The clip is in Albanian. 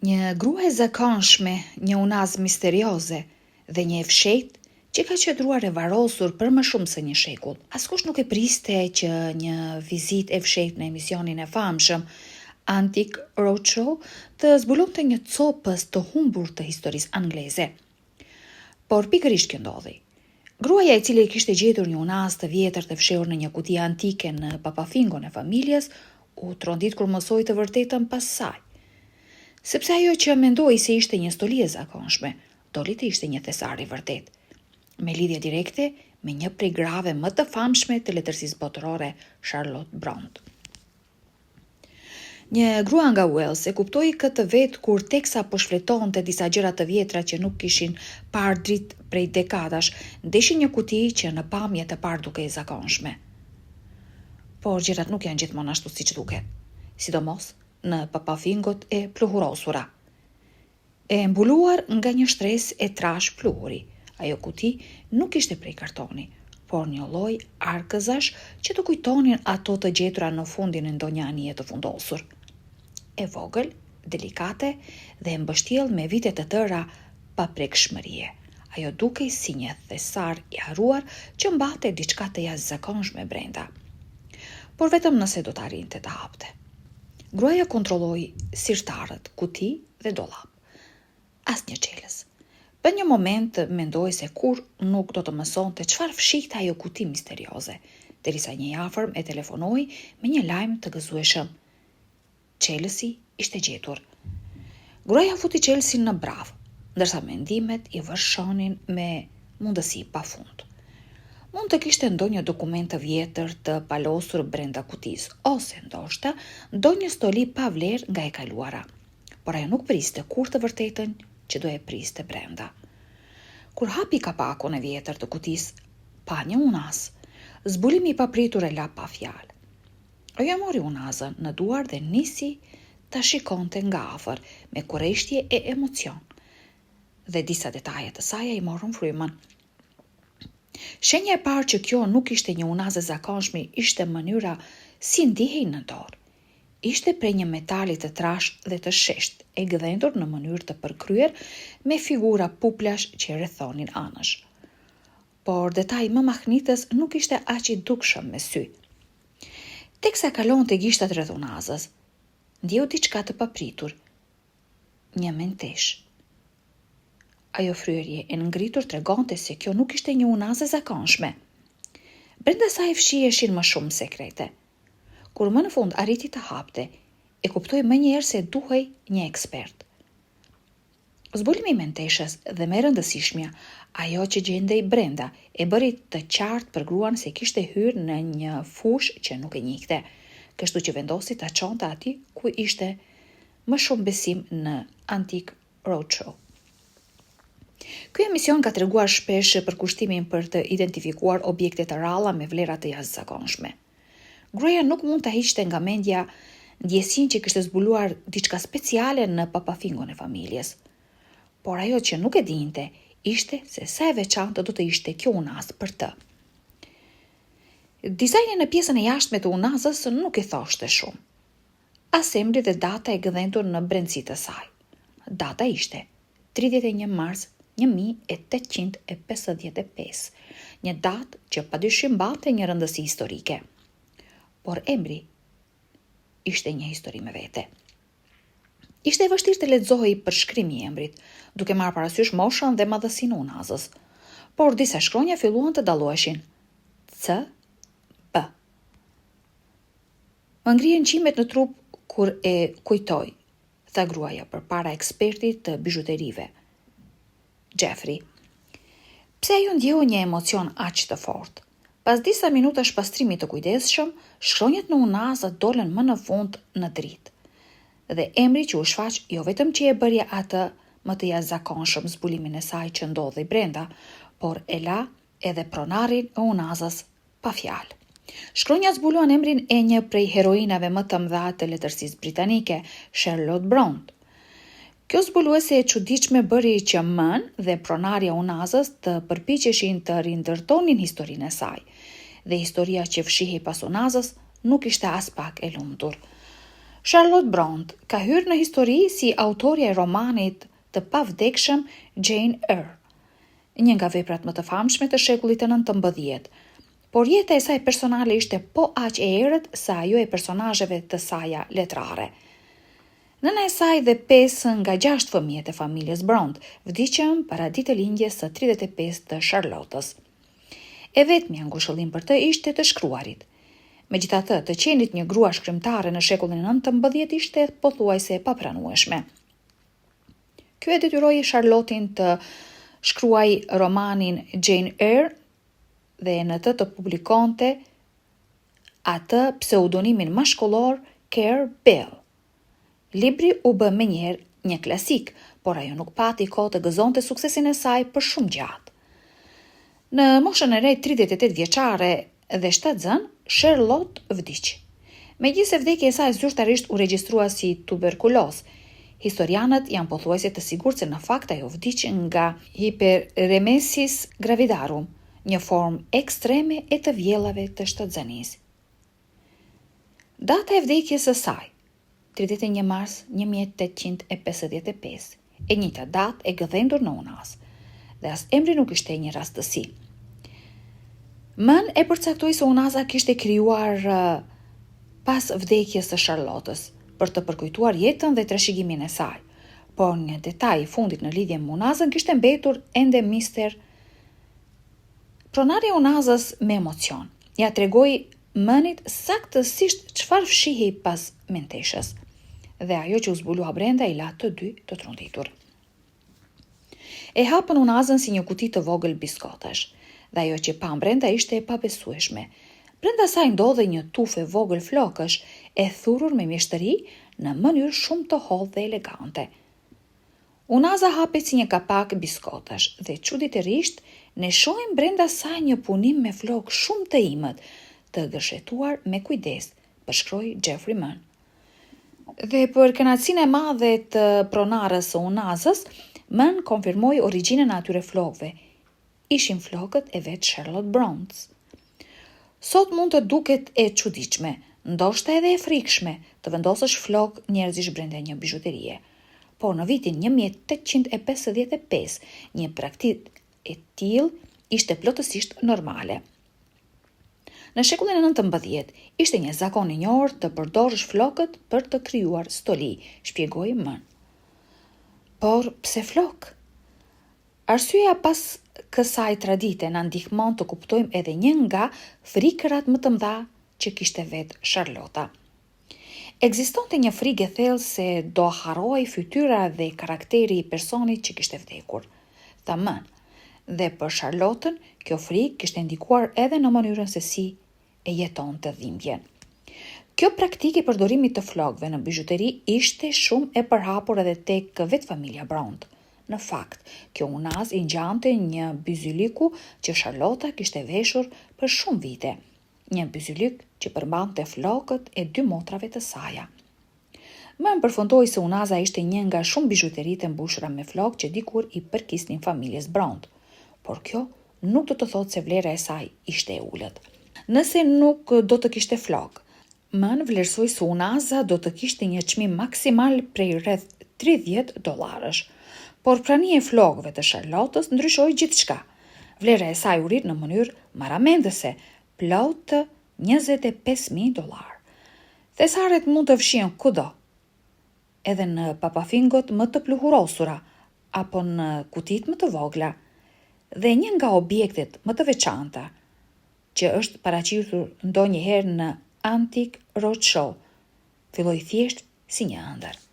Një grua e zakonshme, një unaz misterioze dhe një e fshehtë që ka qëndruar e varrosur për më shumë se një shekull. Askush nuk e priste që një vizitë e fshehtë në emisionin e famshëm Antique Roadshow të zbulonte një copës të humbur të historisë angleze. Por pikërisht kjo ndodhi. Gruaja e cili kishte gjetur një unaz të vjetër të fshehur në një kuti antike në papafingon e familjes, u trondit kur mësoi të vërtetën pas saj. Sepse ajo që mendoi se ishte një stoli e zakonshme, doli të ishte një thesar i vërtet, me lidhje direkte me një prej grave më të famshme të letërsisë botërore, Charlotte Brontë. Një grua nga Wales e kuptoi këtë vetë kur teksa po shfletonte disa gjëra të vjetra që nuk kishin parë dritë prej dekadash, ndeshin një kuti që në pamje të parë duke e zakonshme. Por gjërat nuk janë gjithmonë ashtu siç duket, sidomos në papafingot e pluhurosura. E mbuluar nga një shtresë e trash pluhuri, ajo kuti nuk ishte prej kartoni, por një lloj arkëzash që të kujtonin ato të gjetura në fundin e ndonjë anije të fundosur. E vogël, delikate dhe mbështjell me vite të tëra pa prekshmërie. Ajo dukej si një thesar i harruar që mbante diçka të jashtëzakonshme brenda. Por vetëm nëse do të arrinte ta hapte. Gruaja kontrolloi sirtarët, kuti dhe dollap. Asnjë çelës. Për një moment mendoi se kur nuk do të mësonte çfarë fshihte ajo kuti misterioze, derisa një i afërm e telefonoi me një lajm të gëzueshëm. Çelësi ishte gjetur. Gruaja futi çelësin në brav, ndërsa mendimet i vërshonin me mundësi pafund. Mund të kishte ndonjë dokument të vjetër të palosur brenda kutisë, ose ndoshta ndonjë stoli pa vlerë nga e kaluara. Por ajo nuk priste kur të vërtetën që do e priste brenda. Kur hapi kapakun e vjetër të kutisë, pa një unaz, zbulimi i papritur e la pa fjalë. Ajo mori unazën në duar dhe nisi ta shikonte nga afër me kurreshtje e emocion. Dhe disa detaje të saj i morën frymën. Shenja e parë që kjo nuk ishte një unaz e zakonshme ishte mënyra si ndihej në dorë. Ishte prej një metali të trash dhe të sheshtë, e gdhendur në mënyrë të përkryer me figura puplash që rrethonin anësh. Por detaji më mahnitës nuk ishte aq i dukshëm me sy. Teksa kalonte gishtat rreth unazës, ndjeu diçka të papritur. Një mentesh. Ajo fryrje e ngritur tregonte se kjo nuk ishte një unaz e zakonshme. Brenda saj fshiheshin më shumë sekrete. Kur më në fund arriti të hapte, e kuptoi menjëherë se duhej një ekspert. Zbulimi i menteshës dhe më rëndësishmja, ajo që gjendej brenda, e bëri të qartë për gruan se kishte hyrë në një fushë që nuk e njihte, kështu që vendosi ta çonte aty ku ishte më shumë besim në Antique Roadshow. Ky emision ka treguar shpesh për kushtimin për të identifikuar objekte të rralla me vlera të jashtëzakonshme. Gruaja nuk mund ta hiqte nga mendja ndjesinë që kishte zbuluar diçka speciale në papafingon e familjes. Por ajo që nuk e dinte ishte se sa e veçantë do të ishte kjo unaz për të. Dizajni në pjesën e jashtme të unazës nuk i thoshte shumë. As emri dhe data e gdhendur në brendësitë të saj. Data ishte 31 mars 1855, një datë që padyshim mbante një rëndësi historike. Por emri ishte një histori me vete. Ishte e vështirë të lexohej përshkrimi i emrit, duke marrë parasysh moshën dhe madhësinë e unazës. Por disa shkronja filluan të dalloheshin. C.B. Më ngrihen qimet në trup kur e kujtoj, tha gruaja përpara ekspertit të bijuterive, Jeffrey. Pse ajo ndjeu një emocion aq të fortë? Pas disa minutash pastrimit të kujdesshëm, shkronjat në unazë dolën më në fund në dritë. Dhe emri që u shfaq jo vetëm që e bëri atë më të jashtëzakonshëm zbulimin e saj që ndodhej brenda, por e la edhe pronarin e unazës pa fjalë. Shkronjat zbuluan emrin e një prej heroinave më të mëdha të letërsisë britanike, Charlotte Brontë. Kjo zbuluese e çuditshme bëri që mën dhe pronarja unazës të përpiqeshin të rindërtonin historinë e saj, dhe historia që fshihej pas unazës nuk ishte as pak e lumtur. Charlotte Brontë ka hyrë në histori si autorja e romanit të pavdekshëm Jane Eyre, një nga veprat më të famshme të shekullit të 19, por jeta e saj personale ishte po aq e errët sa ajo e personazheve të saja letrare. Nëna e saj dhe 5 nga 6 fëmijët e familjes Brontë vdiqën para ditëlindjes së 35 të Charlottës. E vetmi ngushëllim për të ishte të shkruarit. Megjithatë, të qenit një grua shkrimtare në shekullin e 19 ishte pothuajse e papranueshme. Ky e detyroi Charlottin të shkruaj romanin Jane Eyre dhe në të publikonte atë pseudonimin mashkullor Care Bell. Libri u bë menjëherë një klasik, por ajo nuk pati kohë të gëzonte suksesin e saj për shumë gjatë. Në moshën e re 38 vjeçare dhe shtatzën, Charlotte vdiq. Megjithëse vdekja e saj zyrtarisht u regjistrua si tuberkulozë, historianët janë pothuajse të sigurt se në fakt ajo vdiq nga hyperemesis gravidarum, një formë ekstreme e të vjellave të shtatzanisë. Data e vdekjes së saj, 31 mars 1855, e njëjta datë e gëdhendur në Unazë, dhe as emri nuk ishte një rastësi. Mën e përcaktoi se Unaza kishte krijuar pas vdekjes së Charlottës për të përkujtuar jetën dhe trashëgimin e saj, por një detaj i fundit në lidhje me Unazën kishte mbetur ende mister. Pronarja e Unazës me emocion ja tregoi Mënit saktësisht çfarë fshihej pas menteshës, dhe ajo që u zbulua brenda i la të dy të tronditur. E hapën Unazën si një kuti të vogël biskotash, dhe ajo që pa brenda ishte e pabesueshme. Brenda saj ndodhe një tufë e vogël flokësh, e thurur me mjeshtëri në mënyrë shumë të hollë dhe elegante. Unaza hapet si një kapak biskotash dhe çuditërisht ne shohim brenda saj një punim me flokë shumë të imët, të gërshetuar me kujdes, përshkroi Geoffrey Mann. Dhe për kënaqësinë e madhe të pronarës së Unazës, Mann konfirmoi origjinën e atyre flokëve. Ishin flokët e vet Charlotte Brontës. Sot mund të duket e çuditshme, ndoshta edhe e frikshme, të vendosësh flok njerëzish brenda një bijuterie. Por në vitin 1855, një praktikë e tillë ishte plotësisht normale. Në shekullin e 19, ishte një zakon i njohur të përdorësh flokët për të krijuar stoli, shpjegoi Mann. Por pse flok? Arsyeja pas kësaj tradite na ndihmon të kuptojmë edhe një nga frikërat më të mëdha që kishte vet Charlotta. Ekzistonte një frikë e thellë se do harroj fytyra dhe karakteri i personit që kishte vdekur, tha Mann, dhe për Charlottën kjo frikë kishte ndikuar edhe në mënyrën se si e jetonte dhimbjen. Kjo praktikë e përdorimit të flokëve në bijuteri ishte shumë e përhapur edhe tek vetë familja Brontë. Në fakt, kjo Unazë i ngjante një byzyliku që Charlotta kishte veshur për shumë vite, një byzylik që përmbante flokët e 2 motrave të saja. Mann përfundoi se Unaza ishte një nga shumë bijuteritë e mbushura me flokë që dikur i përkisnin familjes Brontë, por kjo nuk do të thotë se vlera e saj ishte e ulët. Nëse nuk do të kishte flokë, Mann vlerësoi se Unaza do të kishte një çmim maksimal prej rreth $30, por prania e flokëve të Charlottës ndryshoi gjithçka. Vlera e saj u rrit në mënyrë marramendëse, plot $25,000. Thesaret mund të fshihen kudo, edhe në papafingot më të pluhurosura, apo në kutit më të vogla, dhe një nga objektet më të veçanta, që është paraqitur ndonjëherë në Antique Roadshow, filloi thjesht si një ëndër.